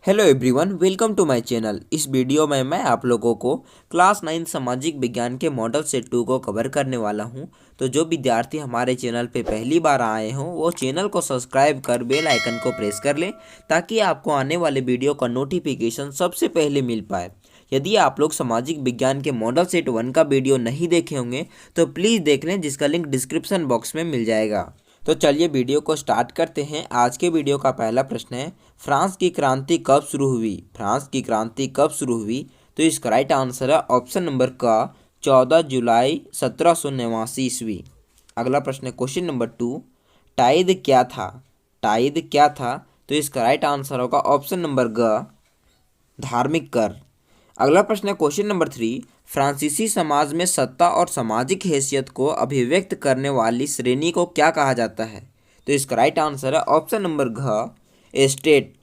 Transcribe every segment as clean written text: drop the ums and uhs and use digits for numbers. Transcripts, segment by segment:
Hello everyone, welcome to my channel. इस video में मैं आप लोगों को क्लास 9 सामाजिक विज्ञान के मॉडल सेट 2 को कवर करने वाला हूं। तो जो विद्यार्थी हमारे चैनल पे पहली बार आए हों वो चैनल को सब्सक्राइब कर बेल आइकन को प्रेस कर लें ताकि आपको आने वाले वीडियो का नोटिफिकेशन सबसे पहले मिल पाए। यदि आप लोग सामाजिक विज्ञान के मॉडल सेट 1 का वीडियो नहीं देखे होंगे तो प्लीज़ देख लें, जिसका लिंक डिस्क्रिप्शन बॉक्स में मिल जाएगा। तो चलिए वीडियो को स्टार्ट करते हैं। आज के वीडियो का पहला प्रश्न है, फ्रांस की क्रांति कब शुरू हुई? फ्रांस की क्रांति कब शुरू हुई? तो इसका राइट आंसर है ऑप्शन नंबर का 14 जुलाई 1789 ईस्वी। अगला प्रश्न है क्वेश्चन नंबर 2, टाइद क्या था? टाइद क्या था? तो इसका राइट आंसर होगा ऑप्शन नंबर ग, धार्मिक कर। अगला प्रश्न है क्वेश्चन नंबर 3, फ्रांसीसी समाज में सत्ता और सामाजिक हैसियत को अभिव्यक्त करने वाली श्रेणी को क्या कहा जाता है? तो इसका राइट आंसर है ऑप्शन नंबर घ, एस्टेट।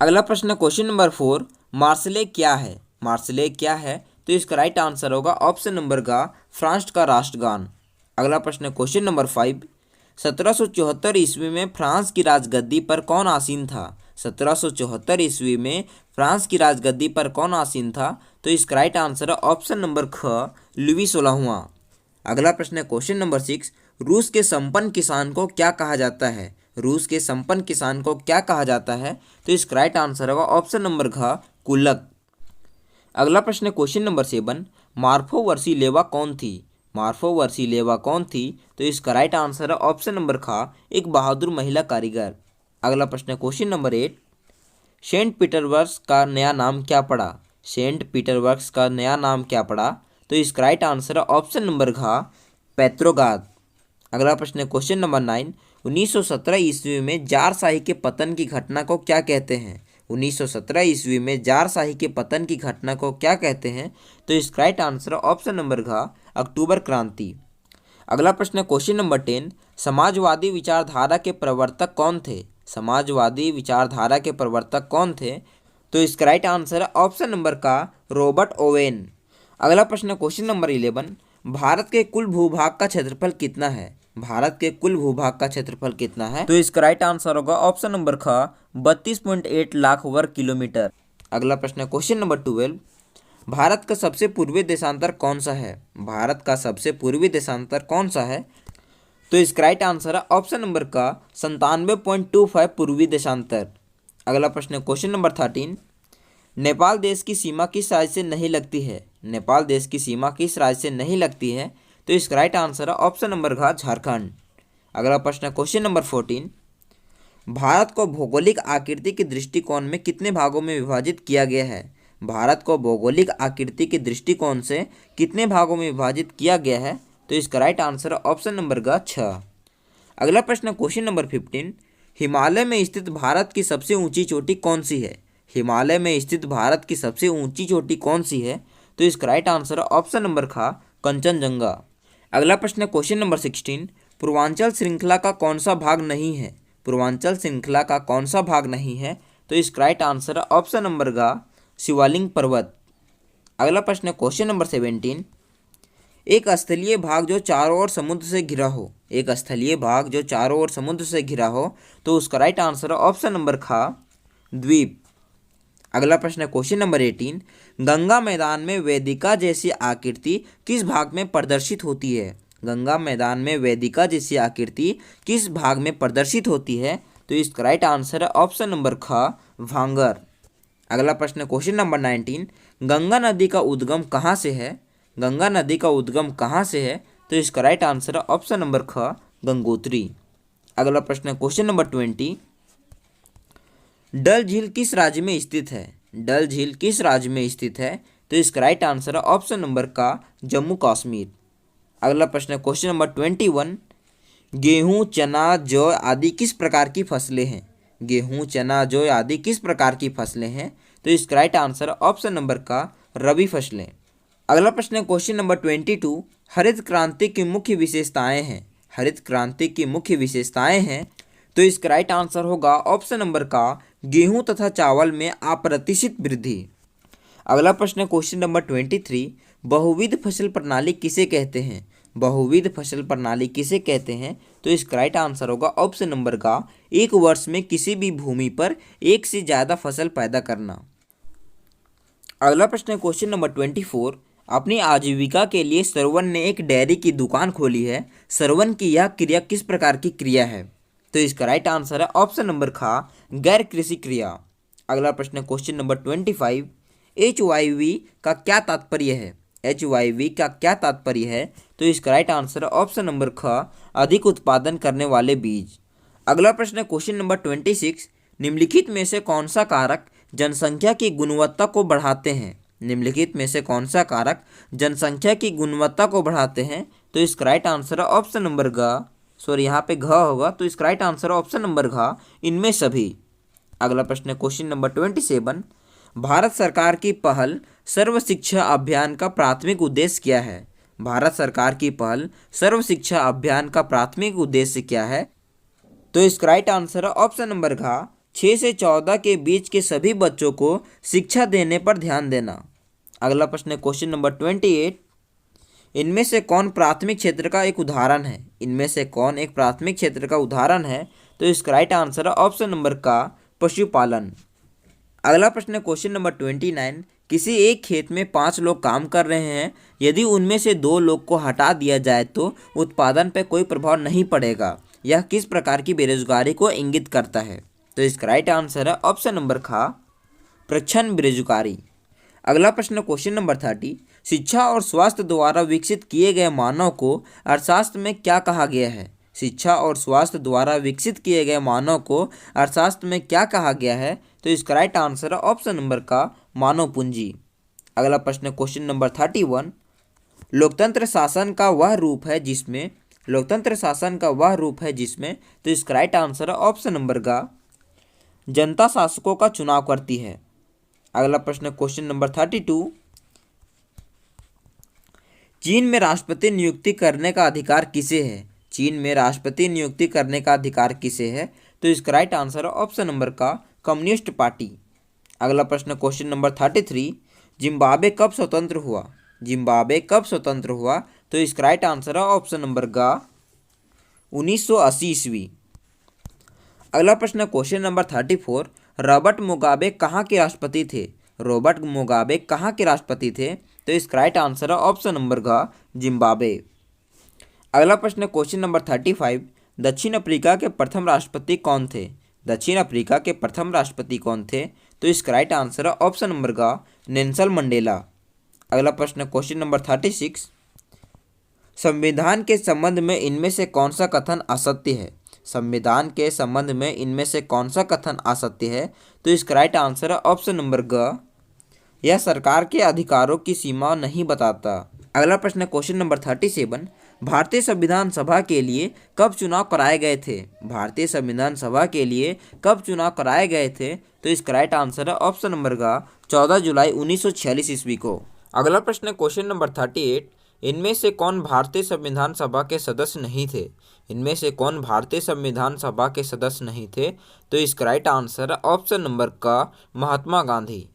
अगला प्रश्न है क्वेश्चन नंबर 4, मार्सले क्या है? मार्सले क्या है? तो इसका राइट आंसर होगा ऑप्शन नंबर ग, फ्रांस का राष्ट्रगान। अगला प्रश्न है क्वेश्चन नंबर 5, 1774 ईस्वी में फ्रांस की राजगद्दी पर कौन आसीन था? 1774 ईस्वी में फ्रांस की राजगद्दी पर कौन आसीन था? तो इसका राइट आंसर है ऑप्शन नंबर ख, लुई 16वां। अगला प्रश्न है क्वेश्चन नंबर 6, रूस के संपन्न किसान को क्या कहा जाता है? रूस के संपन्न किसान को क्या कहा जाता है? तो इसका राइट आंसर होगा ऑप्शन नंबर घ, कुलक। अगला प्रश्न है क्वेश्चन नंबर 7, मार्फो वर्सीलेवा कौन थी? मार्फो वर्सीलेवा कौन थी? तो इसका राइट आंसर है ऑप्शन नंबर ख, एक बहादुर महिला कारीगर। अगला प्रश्न है क्वेश्चन नंबर 8, सेंट पीटर्सबर्ग का नया नाम क्या पड़ा? सेंट पीटर्सबर्ग का नया नाम क्या पड़ा? तो इसका राइट आंसर है ऑप्शन नंबर घ, पेत्रोग्राद। अगला प्रश्न है क्वेश्चन नंबर 9, 1917 ईस्वी में जार शाही के पतन की घटना को क्या कहते हैं? 1917 ईस्वी में जार शाही के पतन की घटना को क्या कहते हैं? तो इसका राइट आंसर है ऑप्शन नंबर घ, अक्टूबर क्रांति। अगला प्रश्न है क्वेश्चन नंबर 10, समाजवादी विचारधारा के प्रवर्तक कौन थे? समाजवादी विचारधारा के प्रवर्तक कौन थे? तो इसका राइट आंसर है ऑप्शन नंबर का, रॉबर्ट ओवेन। अगला प्रश्न है क्वेश्चन नंबर 11, भारत के कुल भूभाग का क्षेत्रफल कितना है? भारत के कुल भूभाग का क्षेत्रफल कितना है? तो इसका राइट आंसर होगा ऑप्शन नंबर ख, 32.8 लाख वर्ग किलोमीटर। अगला प्रश्न है क्वेश्चन नंबर 12, भारत का सबसे पूर्वी देशांतर कौन सा है? भारत का सबसे पूर्वी देशांतर कौन सा है? तो इसका राइट आंसर है ऑप्शन नंबर का, 97.25 पूर्वी देशांतर। अगला प्रश्न है क्वेश्चन नंबर 13, नेपाल देश की सीमा किस राज्य से नहीं लगती है? नेपाल देश की सीमा किस राज्य से नहीं लगती है? तो इसका राइट आंसर है ऑप्शन नंबर घ, झारखंड। अगला प्रश्न है क्वेश्चन नंबर 14, भारत को भौगोलिक आकृति के दृष्टिकोण में कितने भागों में विभाजित किया गया है? भारत को भौगोलिक आकृति के दृष्टिकोण से कितने भागों में विभाजित किया गया है? तो इसका राइट आंसर है ऑप्शन नंबर ग, 6। अगला प्रश्न है क्वेश्चन नंबर 15, हिमालय में स्थित भारत की सबसे ऊंची चोटी कौन सी है? हिमालय में स्थित भारत की सबसे ऊंची चोटी कौन सी है? तो इसका राइट आंसर है ऑप्शन नंबर ख, कंचनजंगा। अगला प्रश्न है क्वेश्चन नंबर 16, पूर्वांचल श्रृंखला का कौन सा भाग नहीं है? पूर्वांचल श्रृंखला का कौन सा भाग नहीं है? तो इसका राइट आंसर है ऑप्शन नंबर ग, शिवालिक पर्वत। अगला प्रश्न है क्वेश्चन नंबर 17, एक स्थलीय भाग जो चारों ओर समुद्र से घिरा हो। एक स्थलीय भाग जो चारों ओर समुद्र से घिरा हो, तो उसका राइट आंसर है ऑप्शन नंबर ख, द्वीप। अगला प्रश्न है क्वेश्चन नंबर 18, गंगा मैदान में वेदिका जैसी आकृति किस भाग में प्रदर्शित होती है? गंगा मैदान में वेदिका जैसी आकृति किस भाग में प्रदर्शित होती है? तो इसका राइट आंसर है ऑप्शन नंबर ख, भांगर। अगला प्रश्न है क्वेश्चन नंबर 19, गंगा नदी का उद्गम कहाँ से है? गंगा नदी का उद्गम कहाँ से है? तो इसका राइट आंसर है ऑप्शन नंबर ख, गंगोत्री। अगला प्रश्न है क्वेश्चन नंबर 20, डल झील किस राज्य में स्थित है? डल झील किस राज्य में स्थित है? तो इसका राइट आंसर है ऑप्शन नंबर का, जम्मू कश्मीर। अगला प्रश्न है क्वेश्चन नंबर 21, गेहूं, चना, जौ आदि किस प्रकार की फसलें हैं? गेहूं, चना, जौ आदि किस प्रकार की फसलें हैं? तो इसका राइट आंसर है ऑप्शन नंबर का, रबी फसलें। अगला प्रश्न है क्वेश्चन नंबर 22, हरित क्रांति की मुख्य विशेषताएं हैं। हरित क्रांति की मुख्य विशेषताएं हैं। तो इसका राइट आंसर होगा ऑप्शन नंबर का, गेहूं तथा चावल में अप्रत्याशित वृद्धि। अगला प्रश्न है क्वेश्चन नंबर 23, बहुविध फसल प्रणाली किसे कहते हैं? बहुविध फसल प्रणाली किसे कहते हैं? तो इसका राइट आंसर होगा ऑप्शन नंबर का, एक वर्ष में किसी भी भूमि पर एक से ज़्यादा फसल पैदा करना। अगला प्रश्न है क्वेश्चन नंबर 24। अपनी आजीविका के लिए श्रवण ने एक डेयरी की दुकान खोली है। श्रवण की यह क्रिया किस प्रकार की क्रिया है? तो इसका राइट आंसर है ऑप्शन नंबर खा, गैर कृषि क्रिया। अगला प्रश्न है क्वेश्चन नंबर 25। HYV का क्या तात्पर्य है? HYV का क्या तात्पर्य है? तो इसका राइट आंसर है ऑप्शन नंबर ख, अधिक उत्पादन करने वाले बीज। अगला प्रश्न है क्वेश्चन नंबर 26। निम्नलिखित में से कौन सा कारक जनसंख्या की गुणवत्ता को बढ़ाते हैं? निम्नलिखित में से कौन सा कारक जनसंख्या की गुणवत्ता को बढ़ाते हैं? तो इसका राइट आंसर है ऑप्शन नंबर ग, सॉरी यहाँ पे घ होगा, तो इसका राइट आंसर है ऑप्शन नंबर घ, इनमें सभी। अगला प्रश्न है क्वेश्चन नंबर 27। भारत सरकार की पहल सर्व शिक्षा अभियान का प्राथमिक उद्देश्य क्या है? भारत सरकार की पहल सर्व शिक्षा अभियान का प्राथमिक उद्देश्य क्या है? तो इसका राइट आंसर है ऑप्शन नंबर घ, 6 से 14 के बीच के सभी बच्चों को शिक्षा देने पर ध्यान देना। अगला प्रश्न है क्वेश्चन नंबर 28। इनमें से कौन प्राथमिक क्षेत्र का एक उदाहरण है? इनमें से कौन एक प्राथमिक क्षेत्र का उदाहरण है? तो इसका राइट आंसर है ऑप्शन नंबर का, पशुपालन। अगला प्रश्न है क्वेश्चन नंबर 29। किसी एक खेत में 5 लोग काम कर रहे हैं। यदि उनमें से 2 लोग को हटा दिया जाए तो उत्पादन पर कोई प्रभाव नहीं पड़ेगा। यह किस प्रकार की बेरोजगारी को इंगित करता है? तो इसका राइट आंसर है ऑप्शन नंबर खा, प्रच्छन्न बेरोजगारी। अगला प्रश्न क्वेश्चन नंबर 30। शिक्षा और स्वास्थ्य द्वारा विकसित किए गए मानव को अर्थशास्त्र में क्या कहा गया है? शिक्षा और स्वास्थ्य द्वारा विकसित किए गए मानव को अर्थशास्त्र में क्या कहा गया है? तो इसका राइट आंसर है ऑप्शन नंबर का, मानव पूंजी। अगला प्रश्न क्वेश्चन नंबर 31। लोकतंत्र शासन का वह रूप है जिसमें, लोकतंत्र शासन का वह रूप है जिसमें, तो इसका राइट आंसर है ऑप्शन नंबर का, जनता शासकों का चुनाव करती है। अगला प्रश्न क्वेश्चन नंबर 32। चीन में राष्ट्रपति नियुक्ति करने का अधिकार किसे है? चीन में राष्ट्रपति नियुक्ति करने का अधिकार किसे है? तो इसका राइट आंसर है ऑप्शन नंबर का, कम्युनिस्ट पार्टी। अगला प्रश्न क्वेश्चन नंबर 33। जिम्बाब्वे कब स्वतंत्र हुआ? जिम्बाब्वे कब स्वतंत्र हुआ? तो इसका राइट आंसर है ऑप्शन नंबर का, 1980 ईस्वी। अगला प्रश्न क्वेश्चन नंबर 34। रॉबर्ट मुगाबे कहाँ के राष्ट्रपति थे? रॉबर्ट मुगाबे कहाँ के राष्ट्रपति थे? तो इसका राइट आंसर है ऑप्शन नंबर का, जिम्बाब्वे। अगला प्रश्न क्वेश्चन नंबर 35। दक्षिण अफ्रीका के प्रथम राष्ट्रपति कौन थे? दक्षिण अफ्रीका के प्रथम राष्ट्रपति कौन थे? तो इसका राइट आंसर है ऑप्शन नंबर का, नेल्सन मंडेला। अगला प्रश्न क्वेश्चन नंबर 36। संविधान के संबंध में इनमें से कौन सा कथन असत्य है? संविधान के संबंध में इनमें से कौन सा कथन असत्य है? तो इसका राइट आंसर है ऑप्शन नंबर ग, यह सरकार के अधिकारों की सीमा नहीं बताता। अगला प्रश्न क्वेश्चन नंबर 37। भारतीय संविधान सभा के लिए कब चुनाव कराए गए थे? भारतीय संविधान सभा के लिए कब चुनाव कराए गए थे? तो इसका राइट आंसर है ऑप्शन नंबर का, 14 जुलाई 1946 ईस्वी को। अगला प्रश्न क्वेश्चन नंबर 38। इनमें से कौन भारतीय संविधान सभा के सदस्य नहीं थे? इनमें से कौन भारतीय संविधान सभा के सदस्य नहीं थे? तो इसका राइट आंसर है ऑप्शन नंबर का, महात्मा गांधी।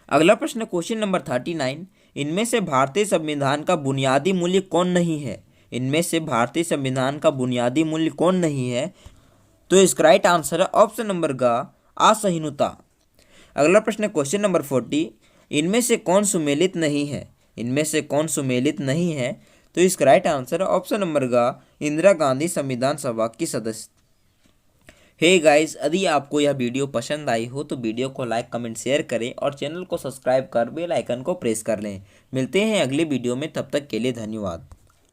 अगला प्रश्न क्वेश्चन नंबर 39। इनमें से भारतीय संविधान का बुनियादी मूल्य कौन नहीं है? इनमें से भारतीय संविधान का बुनियादी मूल्य कौन नहीं है? तो इसका राइट आंसर है ऑप्शन नंबर का, असहिष्णुता। अगला प्रश्न क्वेश्चन नंबर 40। इनमें से कौन सुमेलित नहीं है? इनमें से कौन सुमेलित नहीं है? तो इसका राइट आंसर है ऑप्शन नंबर का, इंदिरा गांधी संविधान सभा की सदस्य। हे गाइस, यदि आपको यह वीडियो पसंद आई हो तो वीडियो को लाइक, कमेंट, शेयर करें और चैनल को सब्सक्राइब कर बेल आइकन को प्रेस कर लें। मिलते हैं अगले वीडियो में, तब तक के लिए धन्यवाद।